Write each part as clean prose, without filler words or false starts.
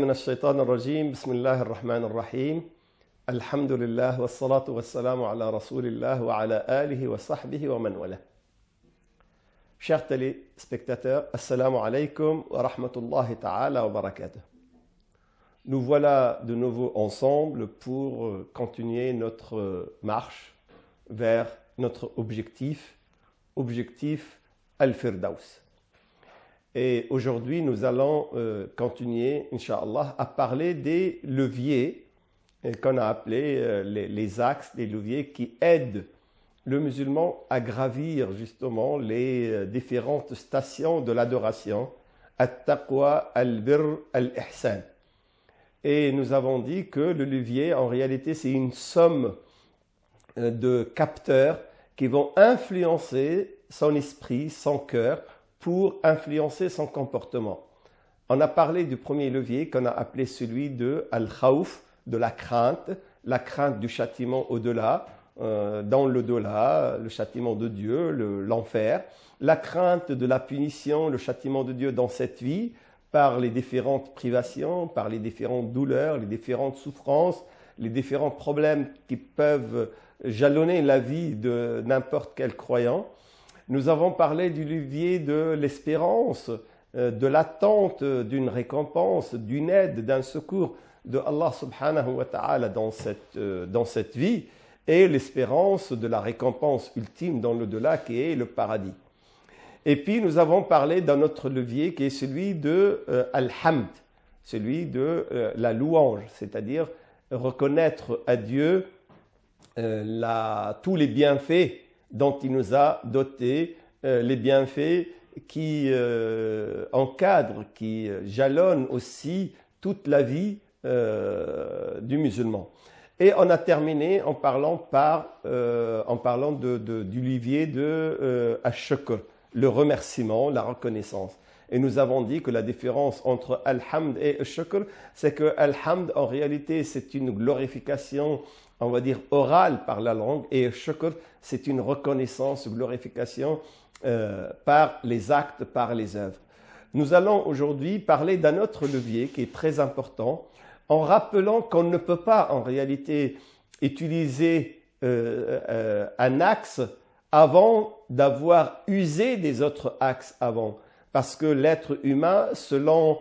من الشيطان الرجيم بسم الله الرحمن الرحيم الحمد لله والصلاة والسلام على رسول الله وعلى آله وصحبه ومن والاه. Chers téléspectateurs, Assalamu alaikum wa rahmatullahi ta'ala wa barakatuh. Nous voilà de nouveau ensemble pour continuer notre marche vers notre objectif Al-Firdaus. Et aujourd'hui, nous allons continuer, Inch'Allah, à parler des leviers qu'on a appelés les axes, des leviers qui aident le musulman à gravir justement les différentes stations de l'adoration, At-Taqwa, Al-Birr, Al-Ihsan. Et nous avons dit que le levier, en réalité, c'est une somme de capteurs qui vont influencer son esprit, son cœur, pour influencer son comportement. On a parlé du premier levier qu'on a appelé celui de Al-Khawf, de la crainte du châtiment au-delà, dans l'au-delà, le châtiment de Dieu, l'enfer, la crainte de la punition, le châtiment de Dieu dans cette vie, par les différentes privations, par les différentes douleurs, les différentes souffrances, les différents problèmes qui peuvent jalonner la vie de n'importe quel croyant. Nous avons parlé du levier de l'espérance, de l'attente d'une récompense, d'une aide, d'un secours de Allah subhanahu wa ta'ala dans cette vie, et l'espérance de la récompense ultime dans l'au-delà qui est le paradis. Et puis nous avons parlé d'un autre levier qui est celui de Al-Hamd, celui de la louange, c'est-à-dire reconnaître à Dieu tous les bienfaits dont il nous a dotés, les bienfaits qui encadrent, qui jalonnent aussi toute la vie du musulman. Et on a terminé en parlant du levier de Ash-Shukr, le remerciement, la reconnaissance. Et nous avons dit que la différence entre Al-Hamd et Ash-Shukr, c'est que Al-Hamd, en réalité, c'est une glorification, on va dire, orale par la langue, et Shukr, c'est une reconnaissance, glorification par les actes, par les œuvres. Nous allons aujourd'hui parler d'un autre levier qui est très important, en rappelant qu'on ne peut pas en réalité utiliser un axe avant d'avoir usé des autres axes avant. Parce que l'être humain, selon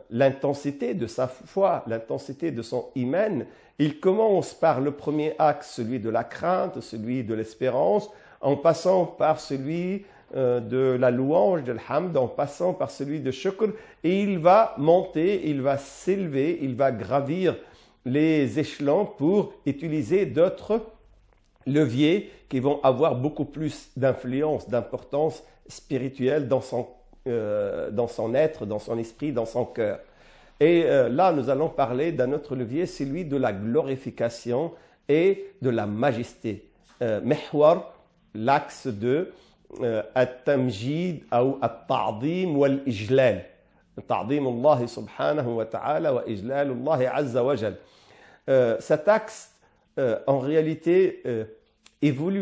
l'intensité de sa foi, l'intensité de son iman, il commence par le premier axe, celui de la crainte, celui de l'espérance, en passant par celui de la louange, de l'hamd, en passant par celui de shukr, et il va monter, il va s'élever, il va gravir les échelons pour utiliser d'autres leviers qui vont avoir beaucoup plus d'influence, d'importance spirituelle dans son être, dans son esprit, dans son cœur. Et là, nous allons parler d'un autre levier, celui de la glorification et de la majesté. Mihwar, l'axe de At-Tamjid ou At-Ta'dim wal-Ijlal. Ta'dim Allah subhanahu wa ta'ala wa Ijlal Allah azza wa jal. Cet axe, en réalité,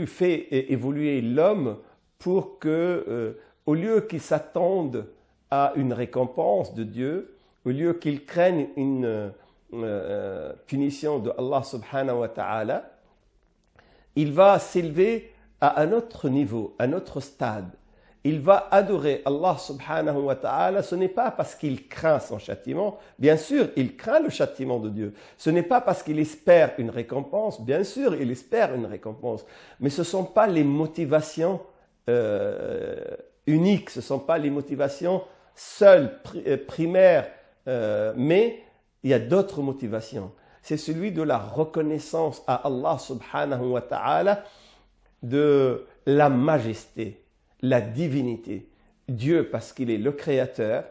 fait évoluer l'homme pour que, au lieu qu'il s'attende à une récompense de Dieu, au lieu qu'il craigne une punition de Allah subhanahu wa ta'ala, il va s'élever à un autre niveau, un autre stade. Il va adorer Allah subhanahu wa ta'ala. Ce n'est pas parce qu'il craint son châtiment. Bien sûr, il craint le châtiment de Dieu. Ce n'est pas parce qu'il espère une récompense. Bien sûr, il espère une récompense. Mais ce ne sont pas les motivations uniques. Ce ne sont pas les motivations seules, primaires. Mais il y a d'autres motivations. C'est celui de la reconnaissance à Allah subhanahu wa ta'ala de la majesté, la divinité. Dieu, parce qu'il est le créateur,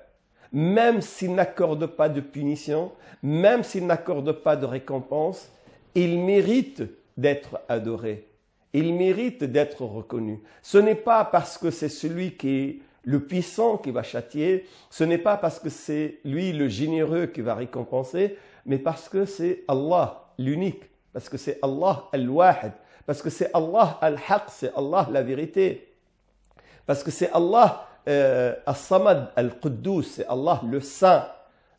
même s'il n'accorde pas de punition, même s'il n'accorde pas de récompense, il mérite d'être adoré. Il mérite d'être reconnu. Ce n'est pas parce que c'est celui qui est le puissant qui va châtier, ce n'est pas parce que c'est lui le généreux qui va récompenser, mais parce que c'est Allah l'unique, parce que c'est Allah al-Wahid, parce que c'est Allah al-Haq, c'est Allah la vérité, parce que c'est Allah al-Samad al-Quddus, c'est Allah le Saint,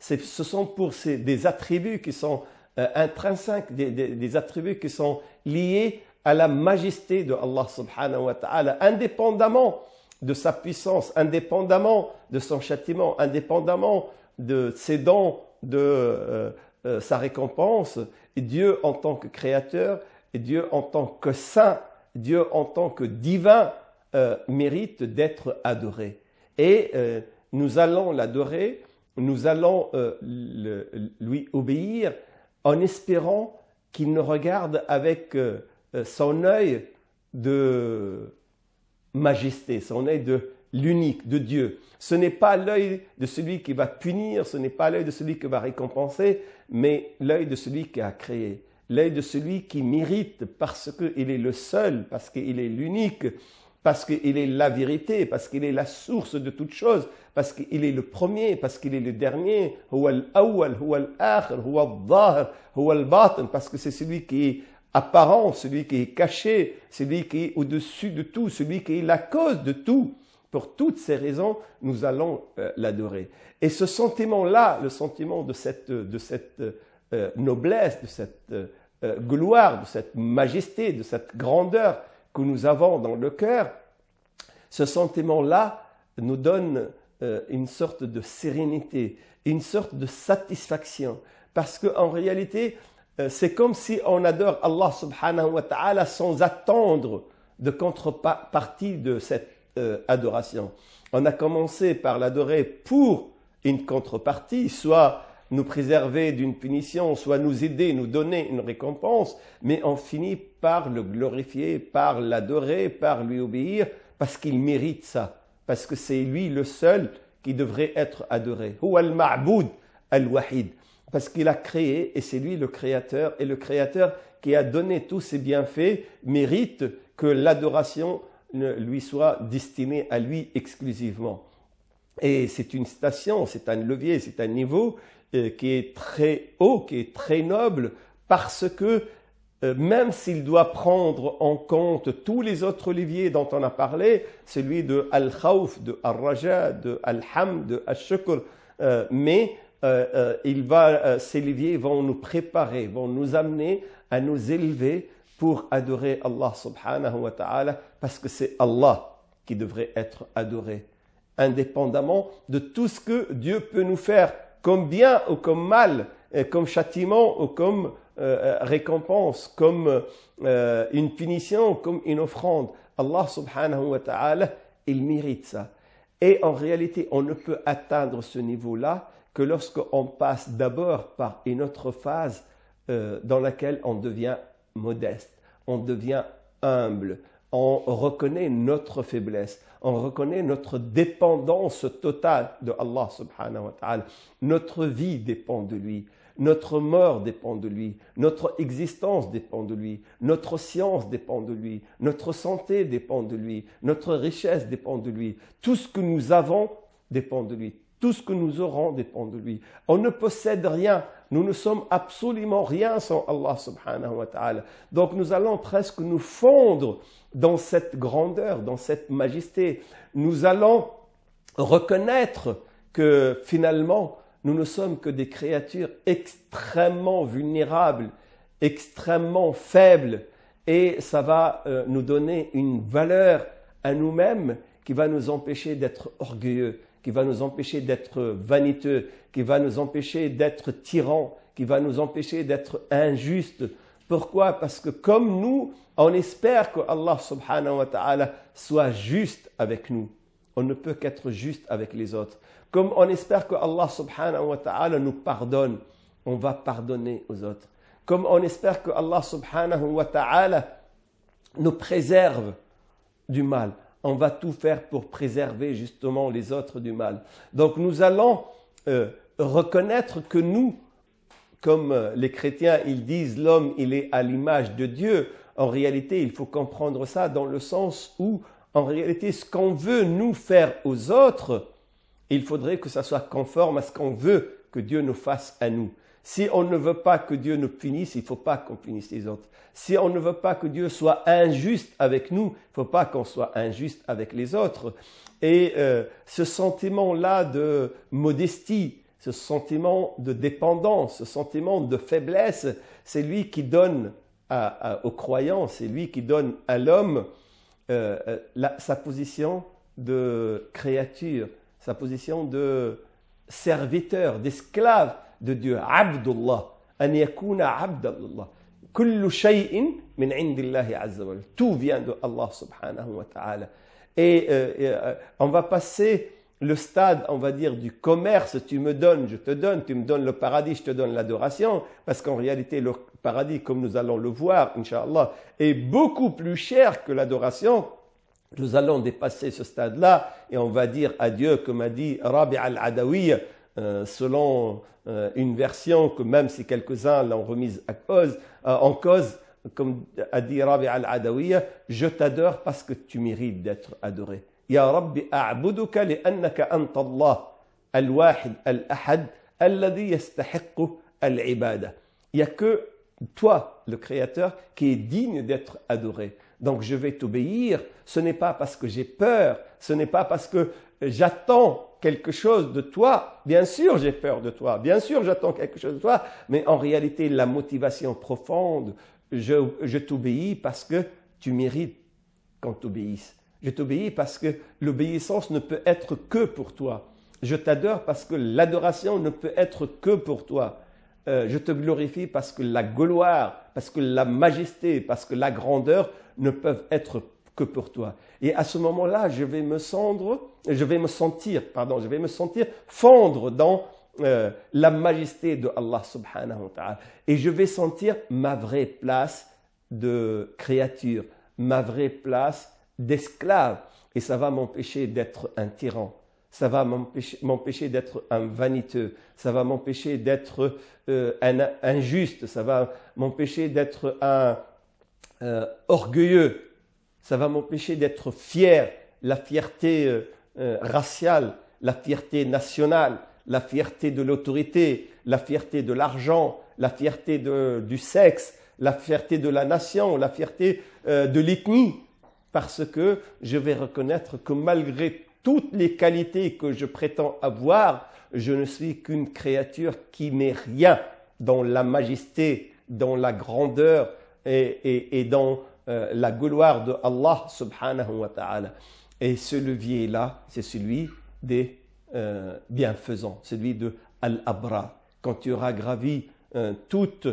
ce sont pour des attributs qui sont intrinsèques, des attributs qui sont liés à la majesté de Allah subhanahu wa ta'ala, indépendamment de sa puissance, indépendamment de son châtiment, indépendamment de ses dons, de sa récompense. Et Dieu en tant que créateur, et Dieu en tant que saint, Dieu en tant que divin mérite d'être adoré. Et nous allons l'adorer, nous allons lui obéir en espérant qu'il nous regarde avec son œil de majesté, son œil de l'unique, de Dieu. Ce n'est pas l'œil de celui qui va punir, ce n'est pas l'œil de celui qui va récompenser, mais l'œil de celui qui a créé, l'œil de celui qui mérite parce qu'il est le seul, parce qu'il est l'unique, parce qu'il est la vérité, parce qu'il est la source de toutes choses, parce qu'il est le premier, parce qu'il est le dernier, huwa al-awwal, huwa al-akhir, huwa al-zahir, huwa al-batin, parce que c'est celui qui est apparent, celui qui est caché, celui qui est au-dessus de tout, celui qui est la cause de tout. Pour toutes ces raisons, nous allons l'adorer. Et ce sentiment-là, le sentiment de cette noblesse, de cette gloire, de cette majesté, de cette grandeur que nous avons dans le cœur, ce sentiment-là nous donne une sorte de sérénité, une sorte de satisfaction. Parce qu'en réalité, c'est comme si on adore Allah subhanahu wa ta'ala sans attendre de contrepartie de cette adoration. On a commencé par l'adorer pour une contrepartie, soit nous préserver d'une punition, soit nous aider, nous donner une récompense, mais on finit par le glorifier, par l'adorer, par lui obéir, parce qu'il mérite ça, parce que c'est lui le seul qui devrait être adoré. Huwa al-ma'boud al-wahid. Parce qu'il a créé, et c'est lui le créateur, et le créateur qui a donné tous ses bienfaits mérite que l'adoration lui soit destinée à lui exclusivement. Et c'est une station, c'est un levier, c'est un niveau qui est très haut, qui est très noble, parce que même s'il doit prendre en compte tous les autres leviers dont on a parlé, celui de Al-Khawf, de Al-Raja, de Al-Hamd, de Al-Shukr, mais ces leviers vont nous préparer, vont nous amener à nous élever pour adorer Allah subhanahu wa ta'ala, parce que c'est Allah qui devrait être adoré, indépendamment de tout ce que Dieu peut nous faire, comme bien ou comme mal, comme châtiment ou comme récompense, comme une punition, comme une offrande. Allah subhanahu wa ta'ala, il mérite ça. Et en réalité, on ne peut atteindre ce niveau-là que lorsqu'on passe d'abord par une autre phase dans laquelle on devient modeste, on devient humble, on reconnaît notre faiblesse, on reconnaît notre dépendance totale de Allah subhanahu wa ta'ala. Notre vie dépend de lui, notre mort dépend de lui, notre existence dépend de lui, notre science dépend de lui, notre santé dépend de lui, notre richesse dépend de lui. Tout ce que nous avons dépend de lui. Tout ce que nous aurons dépend de lui. On ne possède rien. Nous ne sommes absolument rien sans Allah subhanahu wa ta'ala. Donc nous allons presque nous fondre dans cette grandeur, dans cette majesté. Nous allons reconnaître que finalement, nous ne sommes que des créatures extrêmement vulnérables, extrêmement faibles. Et ça va nous donner une valeur à nous-mêmes qui va nous empêcher d'être orgueilleux, qui va nous empêcher d'être vaniteux, qui va nous empêcher d'être tyrans, qui va nous empêcher d'être injustes. Pourquoi? Parce que comme nous, on espère que Allah subhanahu wa ta'ala soit juste avec nous. On ne peut qu'être juste avec les autres. Comme on espère que Allah subhanahu wa ta'ala nous pardonne, on va pardonner aux autres. Comme on espère que Allah subhanahu wa ta'ala nous préserve du mal, on va tout faire pour préserver justement les autres du mal. Donc nous allons reconnaître que nous, comme les chrétiens, ils disent l'homme, il est à l'image de Dieu. En réalité, il faut comprendre ça dans le sens où, en réalité, ce qu'on veut nous faire aux autres, il faudrait que ça soit conforme à ce qu'on veut que Dieu nous fasse à nous. Si on ne veut pas que Dieu nous punisse, il ne faut pas qu'on punisse les autres. Si on ne veut pas que Dieu soit injuste avec nous, il ne faut pas qu'on soit injuste avec les autres. Et ce sentiment-là de modestie, ce sentiment de dépendance, ce sentiment de faiblesse, c'est lui qui donne aux croyants, c'est lui qui donne à l'homme sa position de créature, sa position de serviteur, d'esclave de Dieu. Abdullah, an yakuna abdallah. Kullu shay'in min indillahi azza wa jalla. Tout vient de Allah subhanahu wa ta'ala. Et on va passer le stade, on va dire, du commerce. Tu me donnes, je te donne. Tu me donnes le paradis, je te donne l'adoration. Parce qu'en réalité, le paradis, comme nous allons le voir, Inch'Allah, est beaucoup plus cher que l'adoration. Nous allons dépasser ce stade-là et on va dire adieu, comme a dit Rabi' al-Adawi, selon une version que même si quelques-uns l'ont remise en cause, comme a dit Rabi' al-Adawi, je t'adore parce que tu mérites d'être adoré. Ya Rabbi a'buduka li'annaka anta Allah al-wahid al-ahad alladhi yastahiqqu al-ibada. Il n'y a que toi, le Créateur, qui est digne d'être adoré. Donc je vais t'obéir, ce n'est pas parce que j'ai peur, ce n'est pas parce que j'attends quelque chose de toi. Bien sûr j'ai peur de toi, bien sûr j'attends quelque chose de toi, mais en réalité la motivation profonde, je t'obéis parce que tu mérites qu'on t'obéisse. Je t'obéis parce que l'obéissance ne peut être que pour toi. Je t'adore parce que l'adoration ne peut être que pour toi. Je te glorifie parce que la gloire, parce que la majesté, parce que la grandeur ne peuvent être que pour toi. Et à ce moment-là, je vais me sentir fondre dans la majesté de Allah subhanahu wa ta'ala. Et je vais sentir ma vraie place de créature, ma vraie place d'esclave. Et ça va m'empêcher d'être un tyran. Ça va m'empêcher d'être un vaniteux, ça va m'empêcher d'être un injuste, ça va m'empêcher d'être un orgueilleux, ça va m'empêcher d'être fier, la fierté raciale, la fierté nationale, la fierté de l'autorité, la fierté de l'argent, la fierté du sexe, la fierté de la nation, la fierté de l'ethnie, parce que je vais reconnaître que malgré toutes les qualités que je prétends avoir, je ne suis qu'une créature qui n'est rien dans la majesté, dans la grandeur et dans la gloire de Allah subhanahu wa ta'ala. Et ce levier-là, c'est celui des bienfaisants, celui de Al-Abrar. Quand tu auras gravi toute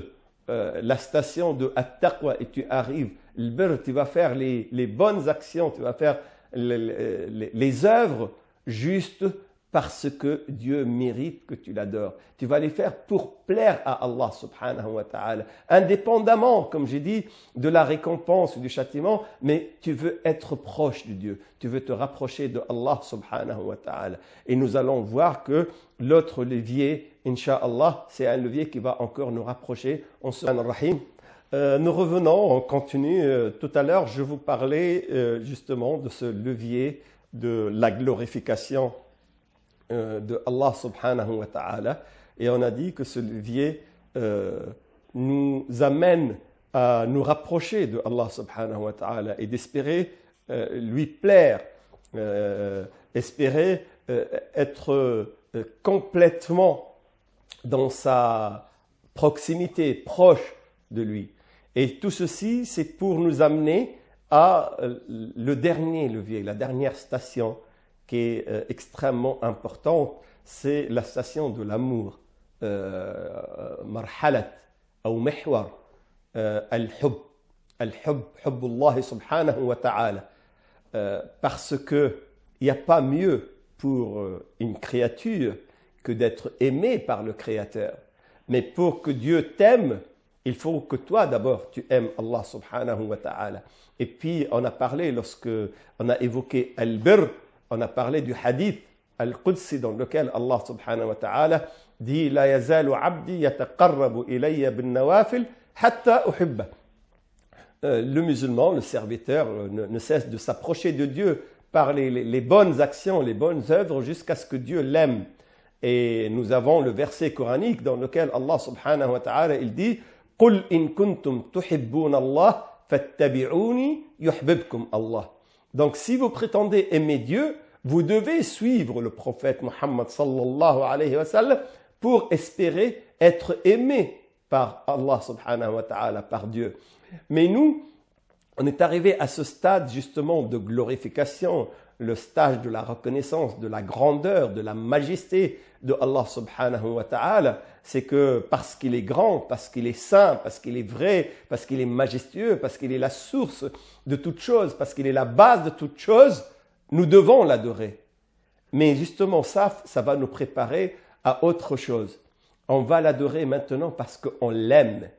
la station de At-Taqwa et tu arrives, tu vas faire les bonnes actions, tu vas faire les œuvres justes parce que Dieu mérite que tu l'adores. Tu vas les faire pour plaire à Allah subhanahu wa ta'ala, indépendamment, comme j'ai dit, de la récompense ou du châtiment, mais tu veux être proche de Dieu, tu veux te rapprocher de Allah subhanahu wa ta'ala. Et nous allons voir que l'autre levier, Inch'Allah, c'est un levier qui va encore nous rapprocher. Nous revenons, on continue. Tout à l'heure, je vous parlais justement de ce levier de la glorification de Allah subhanahu wa ta'ala. Et on a dit que ce levier nous amène à nous rapprocher de Allah subhanahu wa ta'ala et d'espérer lui plaire, espérer être complètement dans sa proximité, proche de lui. Et tout ceci, c'est pour nous amener à le dernier levier, la dernière station qui est extrêmement importante, c'est la station de l'amour. Marhalat ou mihwar al-hub, hubbullah subhanahu wa ta'ala. Parce qu'il n'y a pas mieux pour une créature que d'être aimé par le Créateur. Mais pour que Dieu t'aime, il faut que toi d'abord tu aimes Allah subhanahu wa ta'ala. Et puis on a parlé, lorsque on a évoqué al-birr, on a parlé du hadith al-Qudsi dans lequel Allah subhanahu wa ta'ala dit La yazalu abdi yataqarrabu ilayya bin nawafil hatta uhibba. Le musulman, le serviteur, ne cesse de s'approcher de Dieu par les bonnes actions, les bonnes œuvres jusqu'à ce que Dieu l'aime. Et nous avons le verset coranique dans lequel Allah subhanahu wa ta'ala il dit قُلْ إِن كُنْتُمْ تُحِبُّونَ اللَّهَ فَاتَّبِعُونِي يُحْبِبْكُمْ Allah. Donc si vous prétendez aimer Dieu, Vous devez suivre le prophète Muhammad sallallahu alayhi wa sallam pour espérer être aimé par Allah subhanahu wa ta'ala, par Dieu. Mais nous, on est arrivé à ce stade justement de glorification, le stage de la reconnaissance, de la grandeur, de la majesté de Allah subhanahu wa ta'ala. C'est que parce qu'il est grand, parce qu'il est saint, parce qu'il est vrai, parce qu'il est majestueux, parce qu'il est la source de toute chose, parce qu'il est la base de toute chose, nous devons l'adorer. Mais justement ça va nous préparer à autre chose. On va l'adorer maintenant parce qu'on l'aime.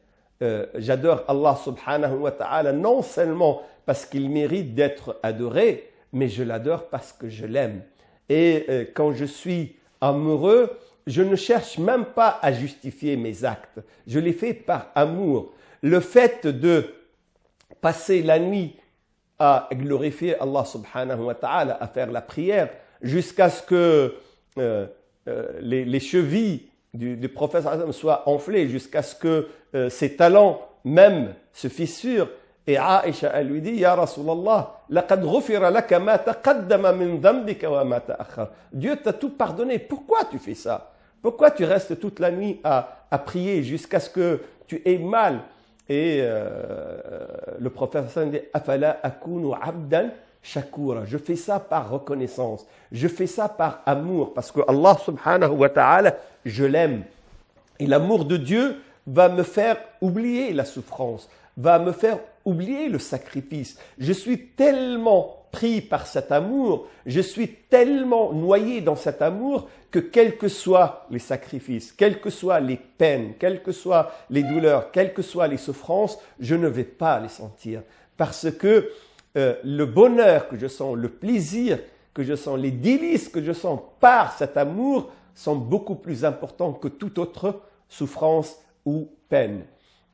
J'adore Allah subhanahu wa ta'ala non seulement parce qu'il mérite d'être adoré, mais je l'adore parce que je l'aime. Et quand je suis amoureux, je ne cherche même pas à justifier mes actes. Je les fais par amour. Le fait de passer la nuit à glorifier Allah subhanahu wa ta'ala, à faire la prière, jusqu'à ce que les chevilles du prophète soient enflées, jusqu'à ce que ses talons même se fissurent. Et Aïcha, elle lui dit, Ya Rasulallah, laqad ghufira laka ma taqaddama min dhanbika wa ma ta'akhkhar. Dieu t'a tout pardonné. Pourquoi tu fais ça? Pourquoi tu restes toute la nuit à prier jusqu'à ce que tu aies mal? Et le prophète dit, Afala akunu abdan shakura. Je fais ça par reconnaissance. Je fais ça par amour parce que Allah subhanahu wa ta'ala, je l'aime. Et l'amour de Dieu va me faire oublier la souffrance, va me faire oublier le sacrifice. Je suis tellement pris par cet amour, je suis tellement noyé dans cet amour que quels que soient les sacrifices, quelles que soient les peines, quelles que soient les douleurs, quelles que soient les souffrances, je ne vais pas les sentir. Parce que le bonheur que je sens, le plaisir que je sens, les délices que je sens par cet amour sont beaucoup plus importants que toute autre souffrance ou peine.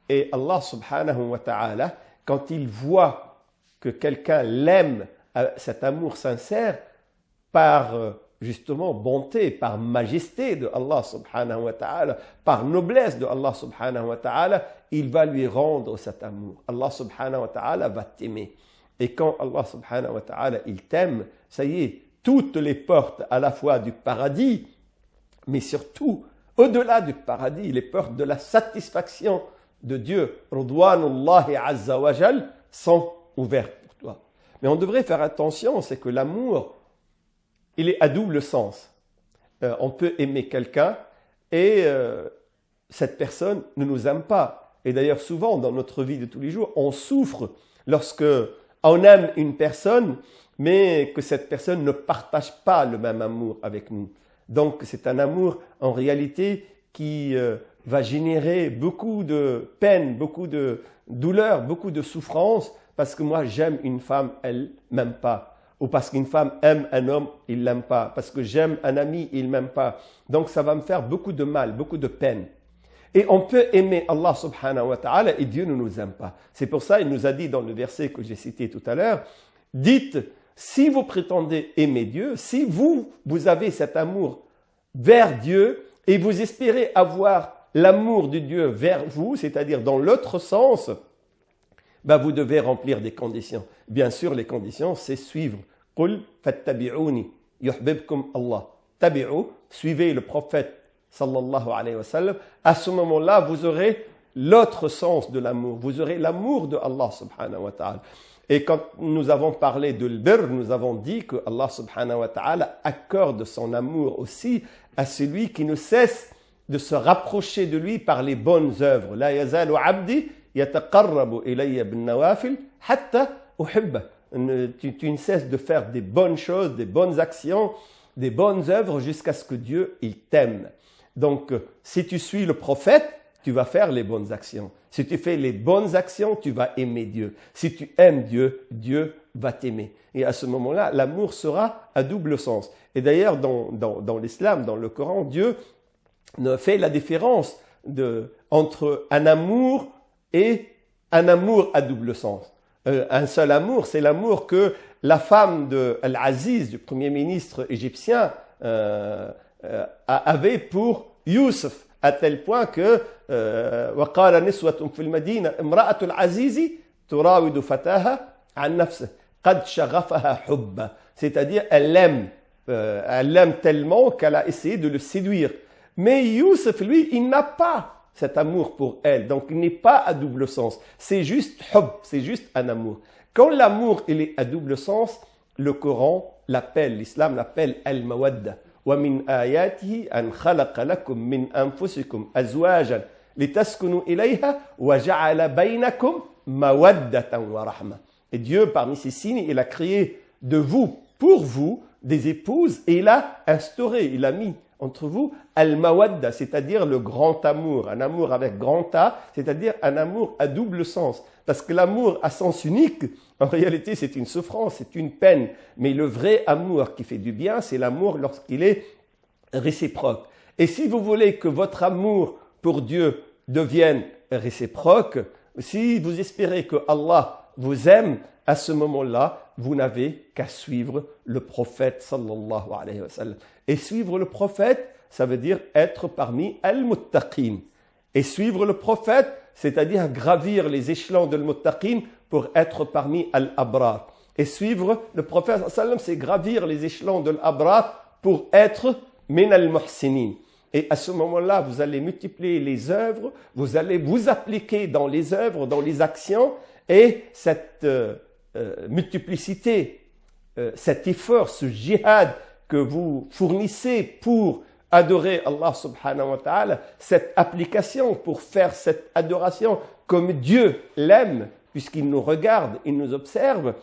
Et Allah subhanahu wa ta'ala, quand il voit que quelqu'un l'aime, cet amour sincère, par justement bonté, par majesté de Allah subhanahu wa ta'ala, par noblesse de Allah subhanahu wa ta'ala, il va lui rendre cet amour. Allah subhanahu wa ta'ala va t'aimer. Et quand Allah subhanahu wa ta'ala, il t'aime, ça y est, toutes les portes à la fois du paradis, mais surtout, au-delà du paradis, les portes de la satisfaction de Dieu, Ridwanullahi azza wa jal, sont ouvertes pour toi. Mais on devrait faire attention, c'est que l'amour, il est à double sens. On peut aimer quelqu'un et cette personne ne nous aime pas. Et d'ailleurs, souvent, dans notre vie de tous les jours, on souffre lorsque on aime une personne, mais que cette personne ne partage pas le même amour avec nous. Donc, c'est un amour, en réalité, qui va générer beaucoup de peine, beaucoup de douleur, beaucoup de souffrance, parce que moi, j'aime une femme, elle ne m'aime pas. Ou parce qu'une femme aime un homme, il ne l'aime pas. Parce que j'aime un ami, il ne m'aime pas. Donc, ça va me faire beaucoup de mal, beaucoup de peine. Et on peut aimer Allah subhanahu wa ta'ala et Dieu ne nous aime pas. C'est pour ça, il nous a dit dans le verset que j'ai cité tout à l'heure, dites, si vous prétendez aimer Dieu, si vous avez cet amour vers Dieu et vous espérez avoir l'amour de Dieu vers vous, c'est-à-dire dans l'autre sens, ben vous devez remplir des conditions. Bien sûr, les conditions, c'est suivre. Qul fattabi'uni yuhbibkum Allah. Tabi'u, suivez le prophète sallallahu alayhi wa sallam. À ce moment-là, vous aurez l'autre sens de l'amour. Vous aurez l'amour de Allah subhanahu wa ta'ala. Et quand nous avons parlé de l'bir, nous avons dit que Allah subhanahu wa ta'ala accorde son amour aussi à celui qui ne cesse de se rapprocher de lui par les bonnes œuvres. La yazalu abdi yataqarrabu ilayya bin nawafil hatta uhibba. Tu ne cesses de faire des bonnes choses, des bonnes actions, des bonnes œuvres jusqu'à ce que Dieu il t'aime. Donc, si tu suis le prophète, tu vas faire les bonnes actions. Si tu fais les bonnes actions, tu vas aimer Dieu. Si tu aimes Dieu, Dieu va t'aimer. Et à ce moment-là, l'amour sera à double sens. Et d'ailleurs, dans l'islam, dans le Coran, Dieu ne fait la différence entre un amour et un amour à double sens. Un seul amour, c'est l'amour que la femme de Al-Aziz, du premier ministre égyptien, avait pour Youssef, à tel point que وقال نسوة في المدينة امرأة العزيز تراود فتاها عن نفسه قد شغفها حبا, c'est-à-dire elle l'aime Elle l'aime tellement qu'elle a essayé de le séduire. Mais Youssef, lui, il n'a pas cet amour pour elle. Donc, il n'est pas à double sens. C'est juste hub, c'est juste un amour. Quand l'amour, il est à double sens, le Coran l'appelle, l'islam l'appelle al-mawadda. وَمِنْ آيَاتِهِ أَنْ خَلَقَ لَكُم مِّنْ أَنفُسِكُمْ أَزْوَاجًا لِتَسْكُنُوا إِلَيْهَا وَجَعَلَ بَيْنَكُمْ مَوَدَّةً وَرَحْمَةً. Et Dieu, parmi ses signes, il a créé de vous, pour vous, des épouses et il a instauré, il a mis entre vous al-mawadda, c'est-à-dire le grand amour, un amour avec grand A, c'est-à-dire un amour à double sens. Parce que l'amour à sens unique, en réalité, c'est une souffrance, c'est une peine. Mais le vrai amour qui fait du bien, c'est l'amour lorsqu'il est réciproque. Et si vous voulez que votre amour pour Dieu devienne réciproque, si vous espérez que Allah vous aime, à ce moment-là, vous n'avez qu'à suivre le prophète sallallahu alayhi wa sallam. Et suivre le prophète, ça veut dire être parmi al-muttaqin. Et suivre le prophète, c'est-à-dire gravir les échelons de al-muttaqin pour être parmi al-abrar. Et suivre le prophète sallallahu alayhi wa sallam, c'est gravir les échelons de l'abrar pour être min al-muhsinin. Et à ce moment-là, vous allez multiplier les œuvres, vous allez vous appliquer dans les œuvres, dans les actions, et cette multiplicité, cet effort, ce jihad que vous fournissez pour adorer Allah subhanahu wa ta'ala, cette application pour faire cette adoration comme Dieu l'aime, puisqu'il nous regarde, il nous observe,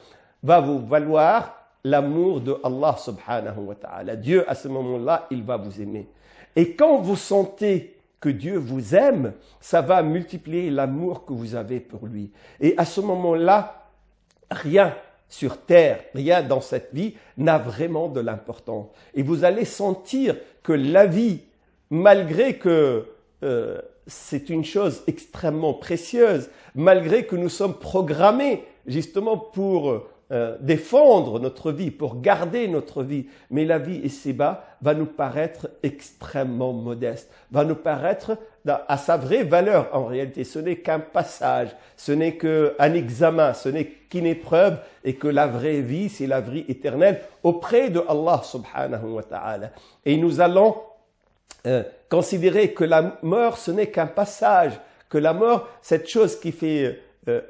va vous valoir l'amour de Allah subhanahu wa ta'ala. Dieu, à ce moment-là, il va vous aimer. Et quand vous sentez que Dieu vous aime, ça va multiplier l'amour que vous avez pour lui. Et à ce moment-là, rien sur terre, rien dans cette vie n'a vraiment de l'importance. Et vous allez sentir que la vie, malgré que c'est une chose extrêmement précieuse, malgré que nous sommes programmés justement pour défendre notre vie, pour garder notre vie, mais la vie ici-bas va nous paraître extrêmement modeste, va nous paraître à sa vraie valeur en réalité. Ce n'est qu'un passage, ce n'est qu'un examen, ce n'est qu'une épreuve et que la vraie vie, c'est la vie éternelle auprès de Allah subhanahu wa ta'ala. Et nous allons considérer que la mort, ce n'est qu'un passage, que la mort, cette chose qui fait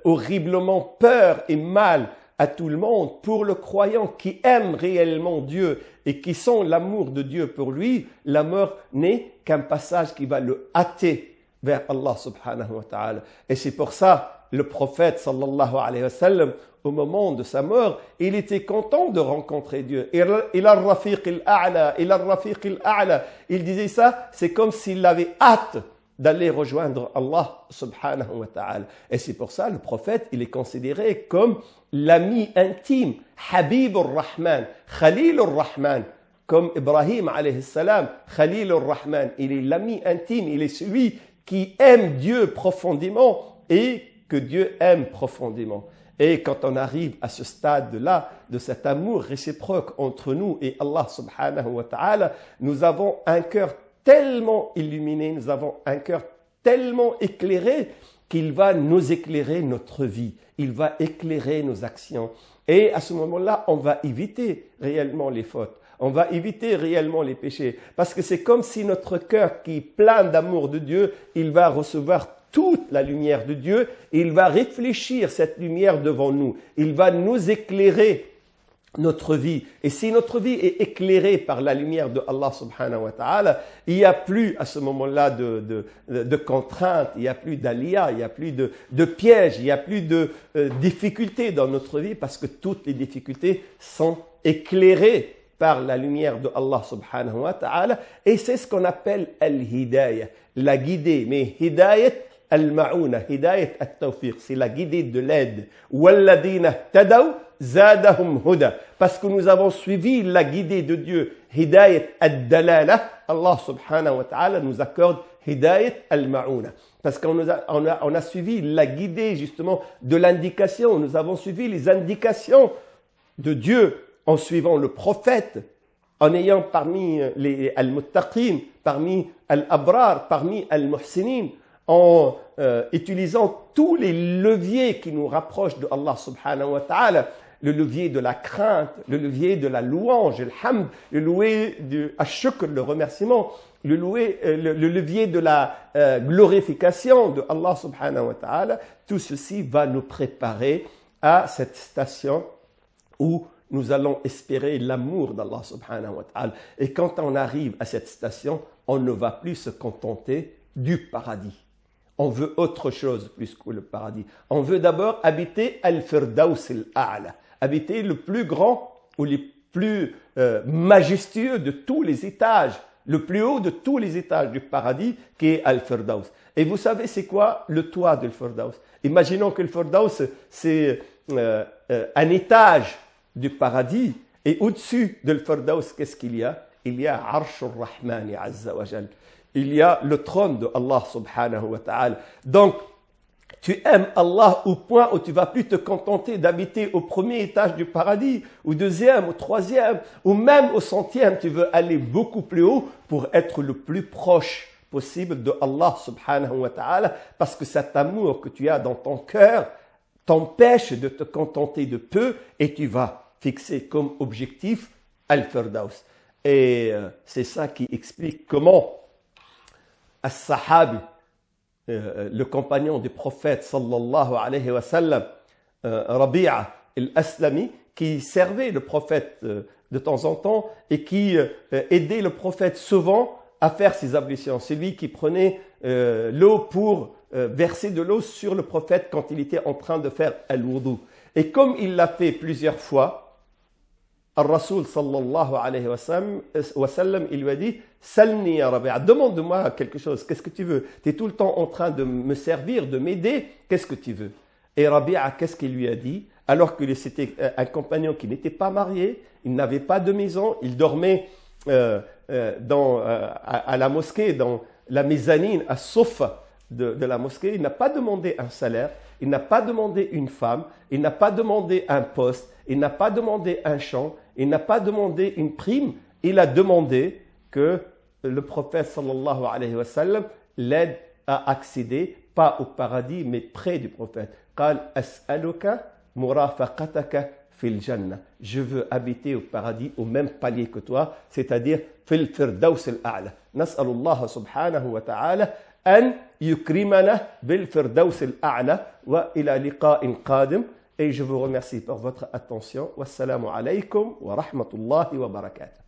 horriblement peur et mal à tout le monde, pour le croyant qui aime réellement Dieu et qui sent l'amour de Dieu pour lui, la mort n'est qu'un passage qui va le hâter vers Allah subhanahu wa ta'ala. Et c'est pour ça, le prophète sallallahu alayhi wa sallam, au moment de sa mort, il était content de rencontrer Dieu. Ila al-rafiq al-a'la, ila al-rafiq al-a'la. Il disait ça, c'est comme s'il avait hâte d'aller rejoindre Allah subhanahu wa ta'ala. Et c'est pour ça, le prophète, il est considéré comme l'ami intime, Habibur Rahman, Khalilur Rahman, comme Ibrahim alayhi salam, Khalilur Rahman. Il est l'ami intime, il est celui qui aime Dieu profondément et que Dieu aime profondément. Et quand on arrive à ce stade-là, de cet amour réciproque entre nous et Allah subhanahu wa ta'ala, nous avons un cœur tellement illuminé, nous avons un cœur tellement éclairé qu'il va nous éclairer notre vie, il va éclairer nos actions. Et à ce moment-là, on va éviter réellement les fautes, on va éviter réellement les péchés. Parce que c'est comme si notre cœur qui est plein d'amour de Dieu, il va recevoir toute la lumière de Dieu, et il va réfléchir cette lumière devant nous, il va nous éclairer notre vie. Et si notre vie est éclairée par la lumière de Allah subhanahu wa ta'ala, il n'y a plus à ce moment-là de contraintes, il n'y a plus d'aléas, il n'y a plus de pièges, il n'y a plus de difficultés dans notre vie parce que toutes les difficultés sont éclairées par la lumière de Allah subhanahu wa ta'ala. Et c'est ce qu'on appelle al-hidayah, la guidée. Mais hidayat al-ma'ouna, hidayat al-tawfiq, c'est la guidée de l'aide. Walladina tadaw zadahum huda. Parce que nous avons suivi la guidée de Dieu, hidayat al-dalala, Allah subhanahu wa ta'ala nous accorde hidayat al-ma'ouna. Parce qu'on a suivi la guidée justement de l'indication. Nous avons suivi les indications de Dieu en suivant le prophète, en ayant parmi les al-muttaqin, parmi al-abrar, parmi al-muhsinin, en utilisant tous les leviers qui nous rapprochent de Allah subhanahu wa ta'ala. le levier de la crainte, le levier de la louange, le hamd, le levier du ashukr, le remerciement, le levier de la glorification de Allah subhanahu wa ta'ala. Tout ceci va nous préparer à cette station où nous allons espérer l'amour d'Allah subhanahu wa ta'ala. Et quand on arrive à cette station, on ne va plus se contenter du paradis. On veut autre chose plus que le paradis. On veut d'abord habiter Al-Firdaus al-A'la, habiter le plus grand ou le plus majestueux de tous les étages, le plus haut de tous les étages du paradis qui est Al-Firdaus. Et vous savez c'est quoi le toit de Al-Firdaus? Imaginons que le Firdaus c'est un étage du paradis et au-dessus de Al-Firdaus qu'est-ce qu'il y a? Il y a Arshur Rahmani Azza wa Jal. Il y a le trône de Allah subhanahu wa ta'ala. Donc, tu aimes Allah au point où tu vas plus te contenter d'habiter au premier étage du paradis, au deuxième, au troisième, ou même au centième. Tu veux aller beaucoup plus haut pour être le plus proche possible de Allah subhanahu wa ta'ala, parce que cet amour que tu as dans ton cœur t'empêche de te contenter de peu et tu vas fixer comme objectif Al-Firdaus. Et c'est ça qui explique comment As-Sahabi, le compagnon du prophète sallallahu alayhi wa sallam, Rabi'a al-Aslami, qui servait le prophète de temps en temps et qui aidait le prophète souvent à faire ses ablutions. C'est lui qui prenait l'eau pour verser de l'eau sur le prophète quand il était en train de faire al-wudu. Et comme il l'a fait plusieurs fois, Al-Rasoul sallallahu alayhi wa sallam, il lui a dit « Salni ya Rabi'a, demande-moi quelque chose, qu'est-ce que tu veux? Tu es tout le temps en train de me servir, de m'aider, qu'est-ce que tu veux ?» Et Rabi'a, qu'est-ce qu'il lui a dit? Alors que c'était un compagnon qui n'était pas marié, il n'avait pas de maison, il dormait à la mosquée, dans la mezzanine, à Sofa de la mosquée, il n'a pas demandé un salaire, il n'a pas demandé une femme, il n'a pas demandé un poste, il n'a pas demandé un champ, il n'a pas demandé une prime, il a demandé que le prophète sallallahu alayhi wa sallam l'aide à accéder, pas au paradis, mais près du prophète. قال أسألك مرافقتك في الجنة. Je veux habiter au paradis au même palier que toi, c'est-à-dire في الفردوس الأعلى. نسأل الله سبحانه وتعالى أن يكرمنا بالفردوس الأعلى وإلى لقاء قادم. Et je vous remercie pour votre attention. Wassalamu alaykum wa rahmatullahi wa barakatuh.